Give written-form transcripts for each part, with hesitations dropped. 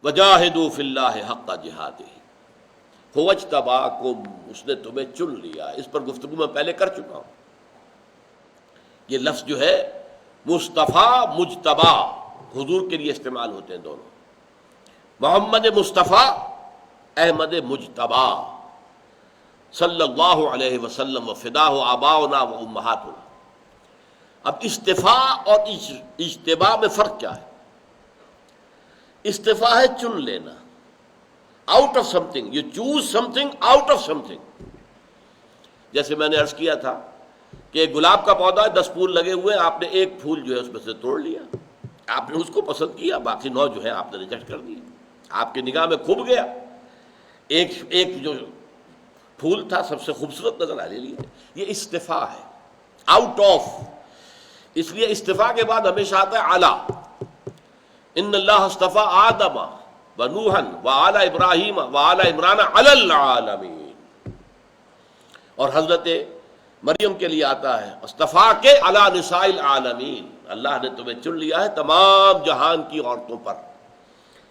وجاہدوا فی اللہ حق جہادہ هو اجتباکم، اس نے تمہیں چن لیا. اس پر گفتگو میں پہلے کر چکا ہوں. یہ لفظ جو ہے مصطفیٰ مجتبی حضور کے لیے استعمال ہوتے ہیں دونوں. محمد مصطفیٰ، احمد مجتبی صلی اللہ علیہ وسلم وفداہ آباؤنا و امہاتنا. اب استفاء اور اجتباء میں فرق کیا ہے؟ استفاء ہے چن لینا، out of some thing, you choose some thing out of some thing. جیسے میں نے عرض کیا تھا کہ ایک گلاب کا پودا ہے، 10 پھول لگے ہوئے، آپ نے ایک پھول جو ہے اس میں سے توڑ لیا، آپ نے اس کو پسند کیا، باقی 9 جو ہے آپ نے ریجیکٹ کر دیا. آپ کی نگاہ میں کھب گیا، ایک جو پھول تھا سب سے خوبصورت نظر آنے لیا. یہ استفاء ہے، آؤٹ آف. اس لیے استفاء کے بعد ہمیشہ آتا ہے اعلیٰ. ان اللہ اصطفیٰ آدم و نوحا و آل ابراہیم و آل عمران علی العالمین. اور حضرت مریم کے لیے آتا ہے اصطفیٰ کے علی نساء العالمین، اللہ نے تمہیں چن لیا ہے تمام جہان کی عورتوں پر،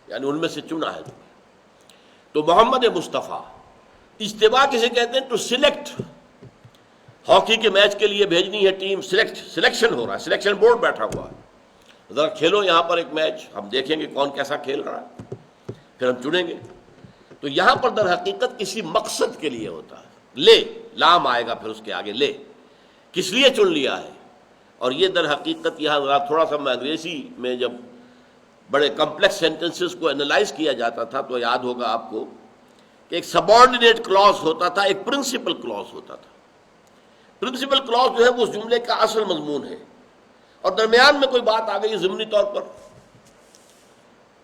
یعنی ان میں سے چنا ہے تمہیں. تو محمد مصطفیٰ. اجتباء کسے کہتے ہیں؟ To select. ہاکی کے میچ کے لیے بھیجنی ہے ٹیم، سلیکشن ہو رہا ہے، سلیکشن بورڈ بیٹھا ہوا ہے، ذرا کھیلو یہاں پر ایک میچ، ہم دیکھیں گے کون کیسا کھیل رہا ہے، پھر ہم چنیں گے. تو یہاں پر در حقیقت کسی مقصد کے لیے ہوتا ہے. لے، لام آئے گا پھر اس کے آگے، لے کس لیے چن لیا ہے. اور یہ در حقیقت یہاں تھوڑا سا میں انگریزی میں جب بڑے کمپلیکس سینٹنسز کو انالائز کیا جاتا تھا تو یاد ہوگا آپ کو کہ ایک سبارڈینیٹ کلاس ہوتا تھا، ایک پرنسپل کلاس ہوتا تھا. پرنسپل کلاس جو ہے وہ اس جملے کا اصل مضمون ہے، اور درمیان میں کوئی بات آ گئی ضمنی طور پر،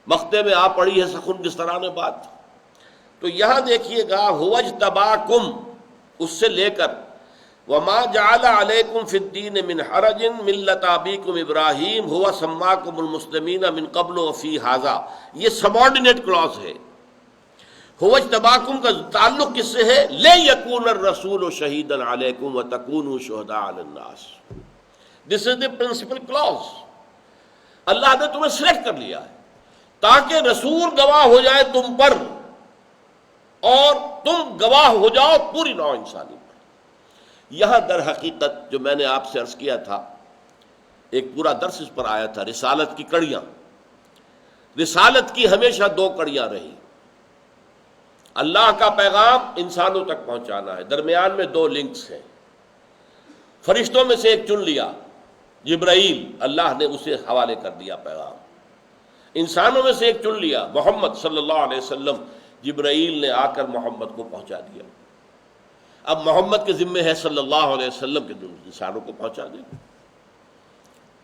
مقطع میں آ پڑی ہے سخن گستران بات. تو یہاں دیکھیے گا هو اجتباکم، اس سے لے کر وما جعل علیکم فی الدین من حرج ملۃ ابیکم ابراہیم هو سماکم المسلمین من قبل وفی ھذا، یہ سبارڈینیٹ کلاس ہے. هو اجتباکم کا تعلق کس سے ہے؟ لیکون الرسول شہیدا علیکم وتکونوا شہداء علی الناس. دس از دی پرنسپل کلاس. اللہ نے تمہیں سلیکٹ کر لیا ہے تاکہ رسول گواہ ہو جائے تم پر، اور تم گواہ ہو جاؤ پوری نوع انسانی پر. یہاں در حقیقت جو میں نے آپ سے عرض کیا تھا، ایک پورا درس اس پر آیا تھا، رسالت کی کڑیاں. رسالت کی ہمیشہ 2 کڑیاں رہی. اللہ کا پیغام انسانوں تک پہنچانا ہے، درمیان میں 2 لنکس ہیں. فرشتوں میں سے ایک چن لیا، جبرائیل، اللہ نے اسے حوالے کر دیا پیغام. انسانوں میں سے ایک چن لیا، محمد صلی اللہ علیہ وسلم، جبرائیل نے آ کر محمد کو پہنچا دیا. اب محمد کے ذمے ہے صلی اللہ علیہ وسلم کے انسانوں کو پہنچا دیں.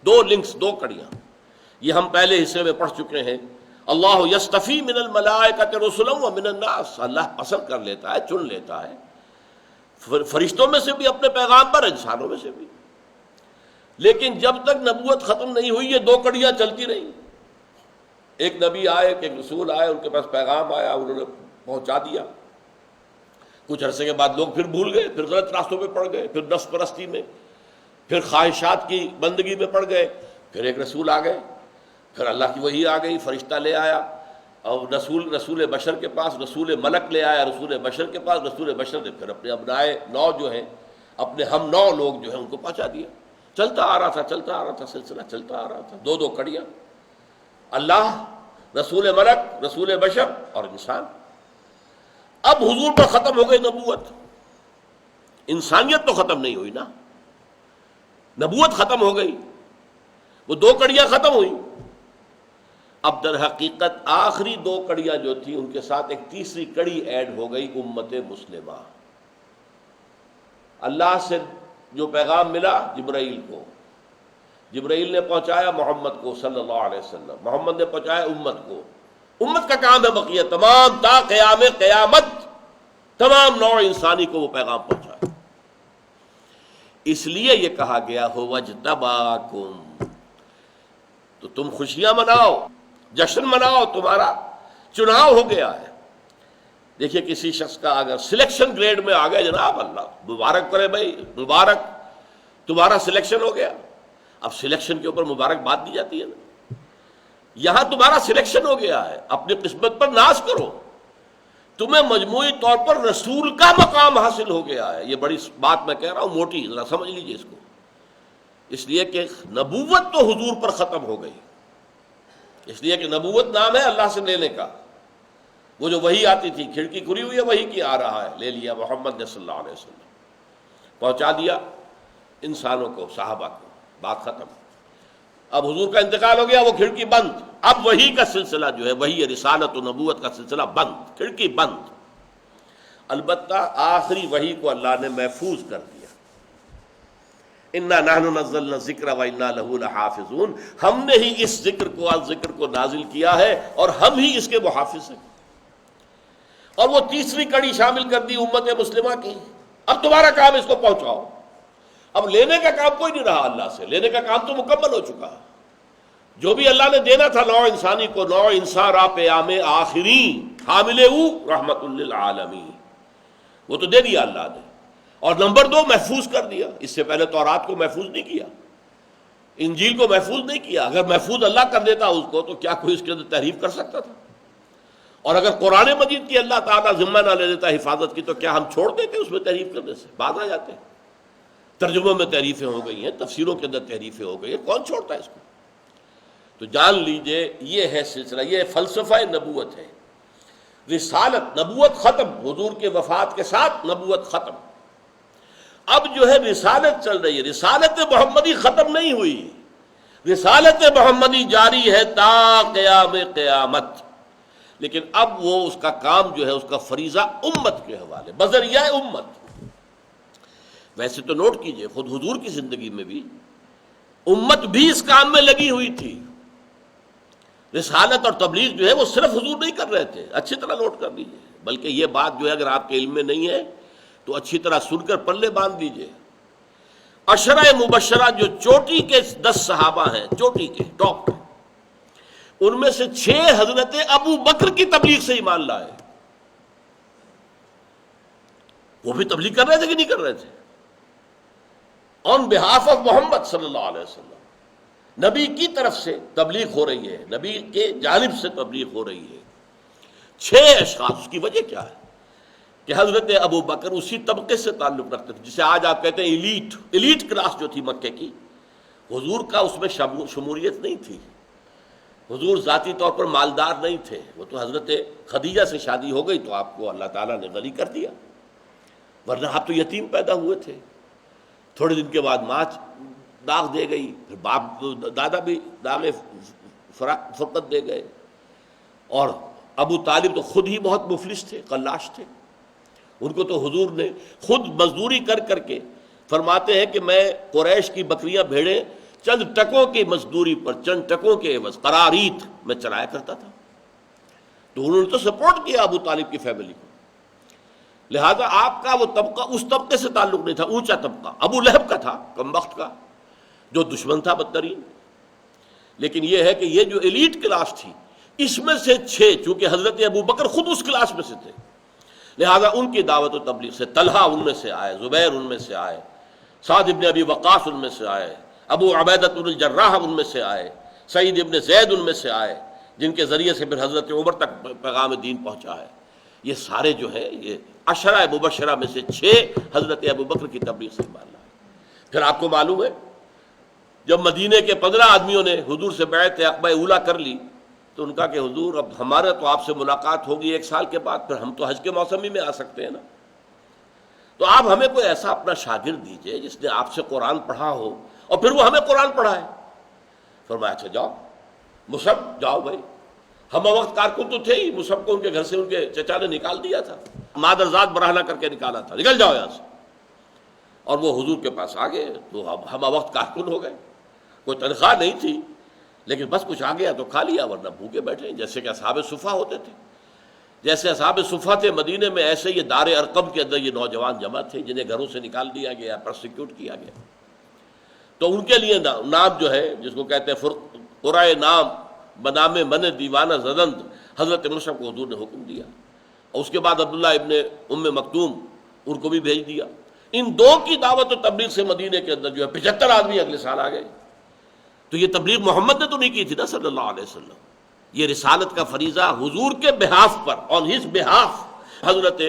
2 لنکس، 2 کڑیاں. یہ ہم پہلے حصے میں پڑھ چکے ہیں. اللہ یصطفی من الملائکۃ رسلا ومن الناس، اللہ پسند کر لیتا ہے، چن لیتا ہے فرشتوں میں سے بھی اپنے پیغام پر، انسانوں میں سے بھی. لیکن جب تک نبوت ختم نہیں ہوئی یہ 2 کڑیاں چلتی رہیں. ایک نبی آئے، ایک رسول آئے، ان کے پاس پیغام آیا، انہوں نے پہنچا دیا. کچھ عرصے کے بعد لوگ پھر بھول گئے، پھر غلط راستوں پہ پڑ گئے، پھر نفس پرستی میں، پھر خواہشات کی بندگی میں پڑ گئے. پھر ایک رسول آ گئے، پھر اللہ کی وحی آ گئی، فرشتہ لے آیا، اور رسول بشر کے پاس، رسول ملک لے آیا رسول بشر کے پاس. رسول بشر نے پھر اپنے ابنائے نو جو ہیں، اپنے ہم نو لوگ جو ہیں ان کو پہنچا دیا. چلتا آ رہا تھا سلسلہ چلتا آ رہا تھا. 2 کڑیاں، اللہ، رسول ملک، رسول بشر اور انسان. اب حضور پر ختم ہو گئی نبوت، انسانیت تو ختم نہیں ہوئی نا، نبوت ختم ہو گئی، وہ 2 کڑیاں ختم ہوئی. اب در حقیقت آخری 2 کڑیاں جو تھیں ان کے ساتھ ایک تیسری کڑی ایڈ ہو گئی، امت مسلمہ. اللہ سے جو پیغام ملا جبرائیل کو، جبرائیل نے پہنچایا محمد کو صلی اللہ علیہ وسلم، محمد نے پہنچایا امت کو. امت کا کام ہے بقیہ تمام تا قیام قیامت تمام نوع انسانی کو وہ پیغام پہنچایا. اس لیے یہ کہا گیا هو اجتباکم، تو تم خوشیاں مناؤ، جشن مناؤ، تمہارا چناؤ ہو گیا ہے. دیکھیے کسی شخص کا اگر سلیکشن گریڈ میں آ گیا، جناب اللہ مبارک کرے بھائی، مبارک، تمہارا سلیکشن ہو گیا. اب سلیکشن کے اوپر مبارک بات دی جاتی ہے نا. یہاں تمہارا سلیکشن ہو گیا ہے، اپنی قسمت پر ناز کرو، تمہیں مجموعی طور پر رسول کا مقام حاصل ہو گیا ہے۔ یہ بڑی بات میں کہہ رہا ہوں، موٹی، ذرا سمجھ لیجئے اس کو، اس لیے کہ نبوت تو حضور پر ختم ہو گئی، اس لیے کہ نبوت نام ہے اللہ سے لینے کا۔ وہ جو وحی آتی تھی، کھڑکی کھلی ہوئی ہے وحی کی، آ رہا ہے، لے لیا محمد نے صلی اللہ علیہ وسلم، پہنچا دیا انسانوں کو، صحابہ کو، بات ختم۔ اب حضور کا انتقال ہو گیا، وہ کھڑکی بند، اب وحی کا سلسلہ جو ہے، وحی رسالت و نبوت کا سلسلہ بند، کھڑکی بند۔ البتہ آخری وحی کو اللہ نے محفوظ کر دیا، انا نحن نزلنا الذکر وانا لہ لحافظون، ہم نے ہی اس ذکر کو نازل کیا ہے اور ہم ہی اس کے محافظ ہیں۔ اور وہ تیسری کڑی شامل کر دی امت مسلمہ کی، اب تمہارا کام اس کو پہنچاؤ۔ اب لینے کا کام کوئی نہیں رہا اللہ سے، لینے کا کام تو مکمل ہو چکا ہے۔ جو بھی اللہ نے دینا تھا نوع انسانی کو، نوع انسان را پیام آخری حامل او رحمت للعالمین، وہ تو دے دیا اللہ نے، اور نمبر 2 محفوظ کر دیا۔ اس سے پہلے تورات کو محفوظ نہیں کیا، انجیل کو محفوظ نہیں کیا۔ اگر محفوظ اللہ کر دیتا اس کو تو کیا کوئی اس کے اندر تحریف کر سکتا تھا؟ اور اگر قرآن مجید کی اللہ تعالیٰ ذمہ نہ لے لیتا حفاظت کی، تو کیا ہم چھوڑ دیتے اس میں تحریف کرنے سے؟ باز آ جاتے۔ ترجموں میں تحریفیں ہو گئی ہیں، تفسیروں کے اندر تحریفیں ہو گئی ہیں، کون چھوڑتا ہے اس کو؟ تو جان لیجئے یہ ہے سلسلہ، یہ فلسفہ نبوت ہے۔ رسالت، نبوت ختم، حضور کے وفات کے ساتھ نبوت ختم۔ اب جو ہے رسالت چل رہی ہے، رسالت محمدی ختم نہیں ہوئی، رسالت محمدی جاری ہے تا قیام قیامت، لیکن اب وہ اس کا کام جو ہے، اس کا فریضہ امت کے حوالے، بذریعہ امت۔ ویسے تو نوٹ کیجئے، خود حضور کی زندگی میں بھی امت بھی اس کام میں لگی ہوئی تھی۔ رسالت اور تبلیغ جو ہے وہ صرف حضور نہیں کر رہے تھے، اچھی طرح نوٹ کر لیجئے، بلکہ یہ بات جو ہے اگر آپ کے علم میں نہیں ہے تو اچھی طرح سن کر پلے باندھ دیجئے۔ عشرہ مبشرہ جو چوٹی کے 10 صحابہ ہیں، چوٹی کے ٹاپ پہ، ان میں سے 6 حضرت ابو بکر کی تبلیغ سے ایمان لائے۔ وہ بھی تبلیغ کر رہے تھے کہ نہیں کر رہے تھے؟ آن بہاف آف محمد صلی اللہ علیہ وسلم، نبی کی طرف سے تبلیغ ہو رہی ہے، نبی کے جانب سے تبلیغ ہو رہی ہے۔ 6 اشخاص، اس کی وجہ کیا ہے کہ حضرت ابو بکر اسی طبقے سے تعلق رکھتے تھے جسے آج آپ کہتے ہیں ایلیٹ کلاس جو تھی مکے کی۔ حضور کا اس میں شمولیت نہیں تھی، حضور ذاتی طور پر مالدار نہیں تھے، وہ تو حضرت خدیجہ سے شادی ہو گئی تو آپ کو اللہ تعالیٰ نے غنی کر دیا، ورنہ آپ تو یتیم پیدا ہوئے تھے۔ تھوڑے دن کے بعد ماں داغ دے گئی، پھر باپ دادا بھی داغ فرقت دے گئے، اور ابو طالب تو خود ہی بہت مفلس تھے، قلاش تھے، ان کو تو حضور نے خود مزدوری کر کر کے فرماتے ہیں کہ میں قریش کی بکریاں بھیڑیں چند ٹکوں کی مزدوری پر، چند ٹکوں کے عوض قراریت میں چلایا کرتا تھا۔ تو انہوں نے تو سپورٹ کیا ابو طالب کی فیملی کو، لہذا آپ کا وہ طبقہ اس طبقے سے تعلق نہیں تھا، اونچا طبقہ ابو لہب کا تھا، کم بخت کا، جو دشمن تھا بدترین۔ لیکن یہ ہے کہ یہ جو ایلیٹ کلاس تھی، اس میں سے 6، چونکہ حضرت ابو بکر خود اس کلاس میں سے تھے، لہذا ان کی دعوت و تبلیغ سے طلحہ ان میں سے آئے، زبیر ان میں سے آئے، سعد ابن ابی وقاص ان میں سے آئے، ابو عبیدہ بن الجراح ان میں سے آئے، سعید ابن زید ان میں سے آئے، جن کے ذریعے سے پھر حضرت عمر تک پیغام دین پہنچا ہے۔ یہ سارے جو ہے یہ عشرہ مبشرہ میں سے 6 حضرت ابو بکر کی تبلیغ سے ایمان لائے۔ پھر آپ کو معلوم ہے جب مدینے کے 15 آدمیوں نے حضور سے بیعت عقبہ اولیٰ کر لی تو ان کا کہ حضور اب ہمارا تو آپ سے ملاقات ہوگی 1 سال کے بعد، پھر ہم تو حج کے موسم ہی میں آ سکتے ہیں نا، تو آپ ہمیں کوئی ایسا اپنا شاگرد دیجئے جس نے آپ سے قرآن پڑھا ہو اور پھر وہ ہمیں قرآن پڑھائے۔ فرمایا اچھا جاؤ مصعب، جاؤ بھائی، ہم وقت کارکن تو تھے ہی، مصعب کو ان کے گھر سے ان کے چچا نے نکال دیا تھا، مادرزاد براہنہ کر کے نکالا تھا، نکل جاؤ یہاں سے، اور وہ حضور کے پاس آ گئے تو ہم وقت کارکن ہو گئے، کوئی تنخواہ نہیں تھی لیکن بس کچھ آ گیا تو کھا لیا، ورنہ بھوکے بیٹھے، جیسے کہ اصحاب صفہ ہوتے تھے، جیسے اصحاب صفہ تھے مدینے میں، ایسے یہ دار ارقم کے اندر یہ نوجوان جمع تھے جنہیں گھروں سے نکال دیا گیا، پرسیکیوٹ کیا گیا۔ تو ان کے لیے نام جو ہے جس کو کہتے ہیں قرائے نام بنام من دیوانہ زدند، حضرت مصعب کو حضور نے حکم دیا، اور اس کے بعد عبداللہ ابن ام مکتوم ان کو بھی بھیج دیا۔ ان 2 کی دعوت و تبلیغ سے مدینے کے اندر جو ہے 75 آدمی اگلے سال آ گئے۔ تو یہ تبلیغ محمد نے تو نہیں کی تھی نا صلی اللہ علیہ وسلم، یہ رسالت کا فریضہ حضور کے behalf per, on his behalf, حضرت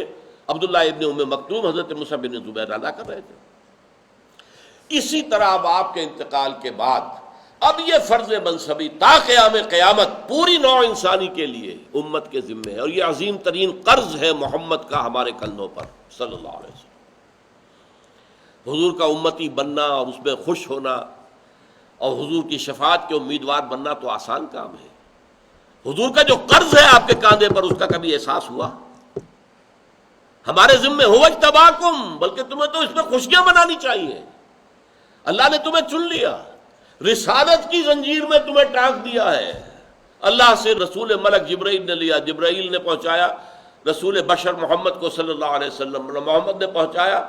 عبداللہ ابن ام مکتوم، حضرت مصعب بن زبیر ادا کر رہے تھے۔ اسی طرح اب آپ کے انتقال کے بعد اب یہ فرض منصبی تا قیام قیامت پوری نوع انسانی کے لیے امت کے ذمے ہے، اور یہ عظیم ترین قرض ہے محمد کا ہمارے کندھوں پر صلی اللہ علیہ وسلم۔ حضور کا امتی بننا اور اس میں خوش ہونا اور حضور کی شفاعت کے امیدوار بننا تو آسان کام ہے، حضور کا جو قرض ہے آپ کے کاندھے پر اس کا کبھی احساس ہوا؟ ہمارے ذمے ہو اجتباکم، بلکہ تمہیں تو اس میں خوشیاں منانی چاہیے، اللہ نے تمہیں چن لیا، رسالت کی زنجیر میں تمہیں ٹانک دیا ہے، اللہ سے رسول ملک جبرائیل نے لیا، جبرائیل نے پہنچایا رسول بشر محمد کو صلی اللہ علیہ وسلم، محمد نے پہنچایا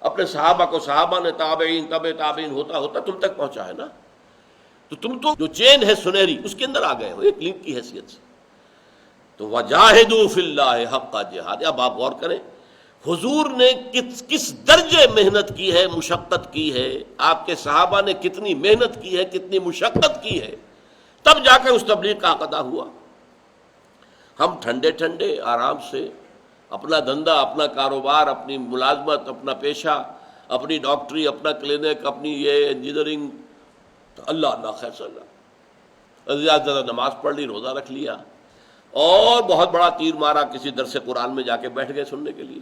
اپنے صحابہ کو، صحابہ نے تابعین، تابعین ہوتا ہوتا تم تک پہنچا ہے نا، تو تم تو جو چین ہے سنہری اس کے اندر آ گئے ہو ایک لنک کی حیثیت سے۔ تو وجاہدوا فی اللہ حق جہاد، اب آپ غور کریں حضور نے کس درجے محنت کی ہے، مشقت کی ہے، آپ کے صحابہ نے کتنی محنت کی ہے، کتنی مشقت کی ہے، تب جا کے اس تبلیغ کا عقدہ ہوا۔ ہم ٹھنڈے ٹھنڈے آرام سے اپنا دھندا، اپنا کاروبار، اپنی ملازمت، اپنا پیشہ، اپنی ڈاکٹری، اپنا کلینک، اپنی یہ انجینئرنگ، اللہ خیر صلی اللہ، زیادہ زیادہ نماز پڑھ لی، روزہ رکھ لیا، اور بہت بڑا تیر مارا کسی درس قرآن میں جا کے بیٹھ گئے سننے کے لیے۔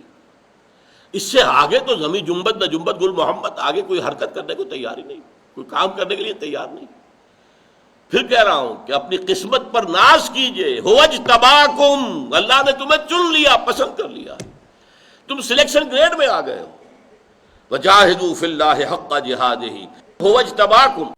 اس سے آگے تو زمین جنبت نہ جنبت گل محمد، آگے کوئی حرکت کرنے کو تیار ہی نہیں، کوئی کام کرنے کے لیے تیار نہیں۔ پھر کہہ رہا ہوں کہ اپنی قسمت پر ناز کیجئے، هو اجتباکم، اللہ نے تمہیں چن لیا، پسند کر لیا، تم سلیکشن گریڈ میں آ گئے ہو۔ وجاہدوا فی اللہ حق جہادہ، هو اجتباکم،